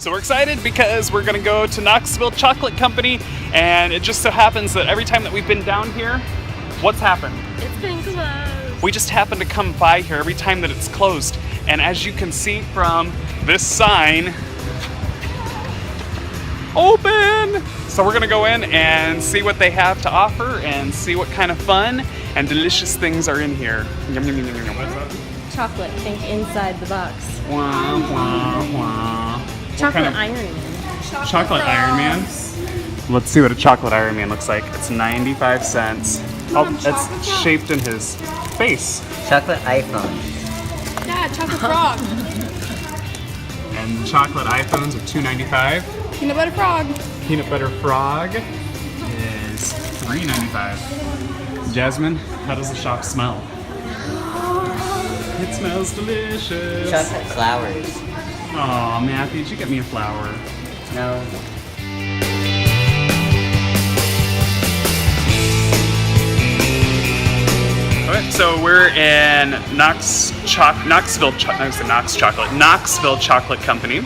So we're excited because we're gonna go to Knoxville Chocolate Company, and it just so happens that every time that we've been down here, what's happened? It's been closed. We just happen to come by here every time that it's closed. And as you can see from this sign, open! So we're gonna go in and see what they have to offer and see what kind of fun and delicious things are in here. Yum, yum, yum, yum, yum. What's that? Chocolate, think inside the box. Wah, wah, wah. Chocolate kind of Iron Man. Chocolate Iron Man? Let's see what a chocolate Iron Man looks like. It's 95 cents. Oh, it's shaped in his face. Chocolate iPhone. Yeah, chocolate frog. And chocolate iPhones are $2.95. Peanut butter frog. Peanut butter frog is $3.95. Jasmine, how does the shop smell? It smells delicious. Chocolate flowers. Aw, Matthew, did you get me a flower? No. Okay, so we're in Knoxville Chocolate Company.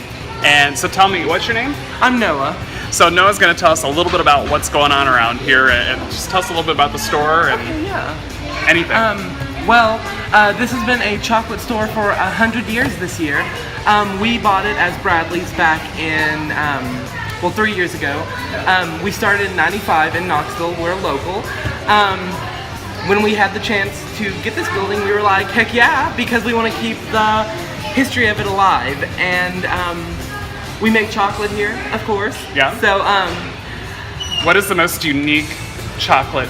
And so tell me, what's your name? I'm Noah. So Noah's going to tell us a little bit about what's going on around here, and just tell us a little bit about the store and anything. This has been a chocolate store for 100 years this year. We bought it as Bradley's back in, 3 years ago. We started in '95 in Knoxville. We're local. When we had the chance to get this building, we were like, heck yeah, because we want to keep the history of it alive. And we make chocolate here, of course. Yeah. So, what is the most unique chocolate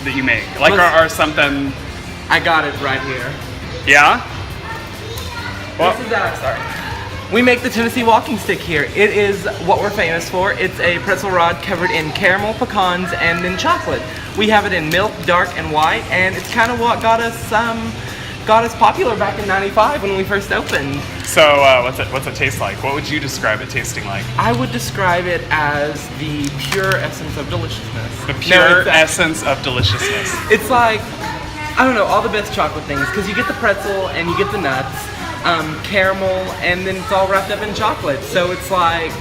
that you make? Like, or something? I got it right here. Yeah? Well, This is sorry. We make the Tennessee walking stick here. It is what we're famous for. It's a pretzel rod covered in caramel, pecans, and then chocolate. We have it in milk, dark, and white, and it's kind of what got us popular back in '95 when we first opened. so what's it taste like? What would you describe it tasting like? I would describe it as the pure essence of deliciousness. The pure essence of deliciousness. It's like, I don't know, all the best chocolate things, because you get the pretzel and you get the nuts, caramel, and then it's all wrapped up in chocolate. So it's like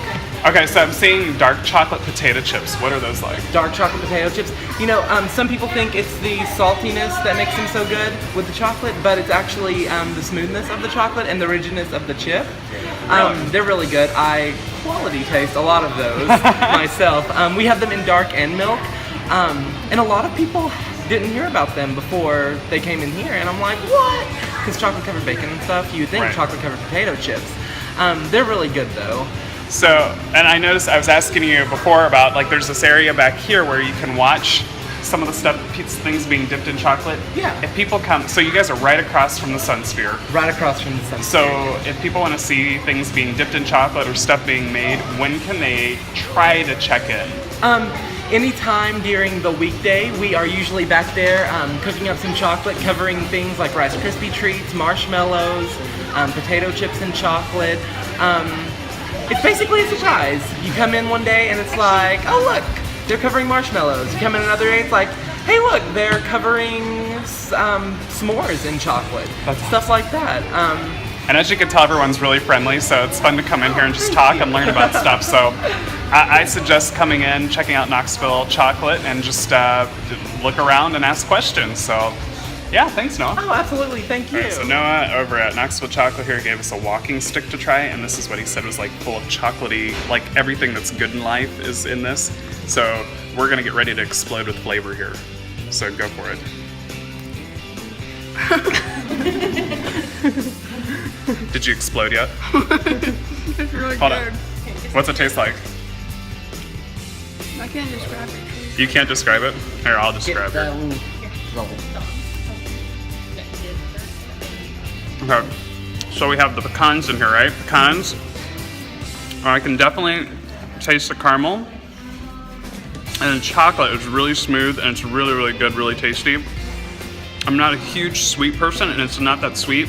Okay, so I'm seeing dark chocolate potato chips. What are those like? dark chocolate potato chips. You know, some people think it's the saltiness that makes them so good with the chocolate, but it's actually the smoothness of the chocolate and the rigidness of the chip. They're really good. I quality taste a lot of those myself. We have them in dark and milk, and a lot of people didn't hear about them before they came in here, and I'm like, what? Because chocolate covered bacon and stuff, you would think Right. chocolate covered potato chips. They're really good though. So, and I noticed, I was asking you before about, like, there's this area back here where you can watch some of the things being dipped in chocolate. Yeah. If people come, so you guys are right across from the Sun Sphere. Right across from the sun. So if people want to see things being dipped in chocolate or stuff being made, when can they try to check in? Anytime during the weekday, we are usually back there cooking up some chocolate, covering things like Rice Krispie treats, marshmallows, potato chips and chocolate. It's basically a surprise. You come in one day and it's like, oh look, they're covering marshmallows. You come in another day, it's like, hey look, they're covering s'mores in chocolate. Stuff like that. And as you can tell, everyone's really friendly, so it's fun to come in here and just talk and learn about stuff. So I suggest coming in, checking out Knoxville Chocolate, and just look around and ask questions. So yeah, thanks, Noah. Oh, absolutely, thank you. All right, so Noah over at Knoxville Chocolate here gave us a walking stick to try, and this is what he said was like full of chocolatey, like everything that's good in life is in this. So we're gonna get ready to explode with flavor here. So go for it. Did you explode yet? It's really Hold good. on. What's it taste like? I can't describe it. You can't describe it? Here, I'll describe it. Roll. Okay, so we have the pecans in here, right? Pecans. I can definitely taste the caramel. And the chocolate is really smooth and it's really, really good, really tasty. I'm not a huge sweet person and it's not that sweet.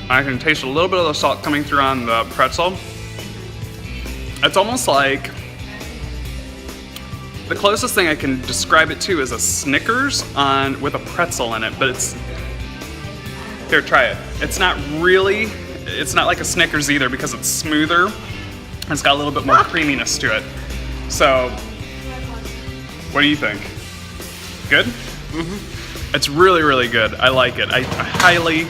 I can taste a little bit of the salt coming through on the pretzel. It's almost like, the closest thing I can describe it to is a Snickers with a pretzel in it, but it's, here, try it. It's not like a Snickers either because it's smoother It's got a little bit more creaminess to it. So, what do you think? Good? Mm-hmm. It's really, really good. I like it. I highly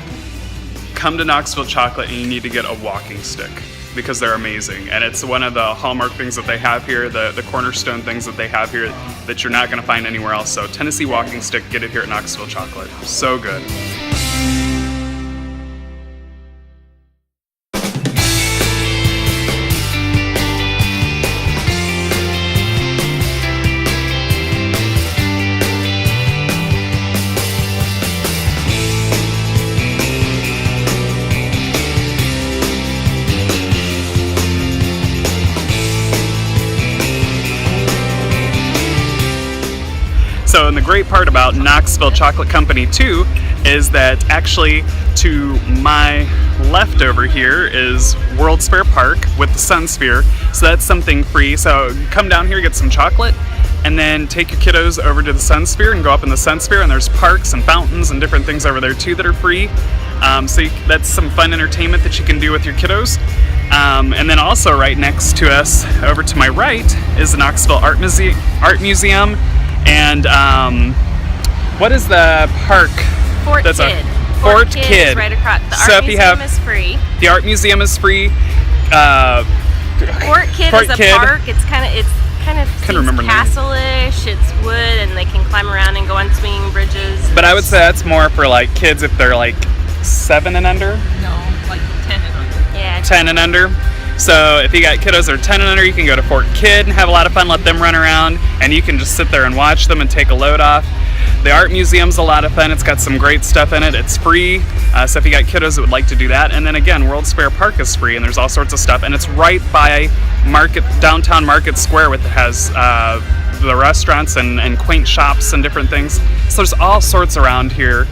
come to Knoxville Chocolate, and you need to get a walking stick because they're amazing. And it's one of the hallmark things that they have here, the cornerstone things that they have here that you're not going to find anywhere else. So Tennessee walking stick, get it here at Knoxville Chocolate. So good. So, and the great part about Knoxville Chocolate Company too is that actually to my left over here is World's Fair Park with the Sun Sphere. So that's something free. So come down here, get some chocolate, and then take your kiddos over to the Sun Sphere and go up in the Sun Sphere. And there's parks and fountains and different things over there too that are free. That's some fun entertainment that you can do with your kiddos. And then also right next to us, over to my right, is the Knoxville Art Museum. And what is the park? Fort Kidd. Fort Kidd is right across. The So art if you museum have- is free. The art museum is free. Fort Kidd is a park. It's kind of Couldn't remember the name. castle-ish. It's wood, and they can climb around and go on swinging bridges. But I would say that's more for like kids if they're like 7 and under. No, like 10 and under. Yeah. 10 and under. So if you got kiddos that are 10 and under, you can go to Fort Kidd and have a lot of fun, let them run around, and you can just sit there and watch them and take a load off. The art museum's a lot of fun. It's got some great stuff in it. It's free. So if you got kiddos that would like to do that. And then again, World's Fair Park is free, and there's all sorts of stuff. And it's right by downtown Market Square, which has the restaurants and quaint shops and different things. So there's all sorts around here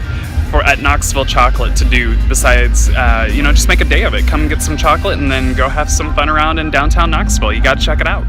at Knoxville Chocolate to do besides, just make a day of it. Come get some chocolate and then go have some fun around in downtown Knoxville. You got to check it out.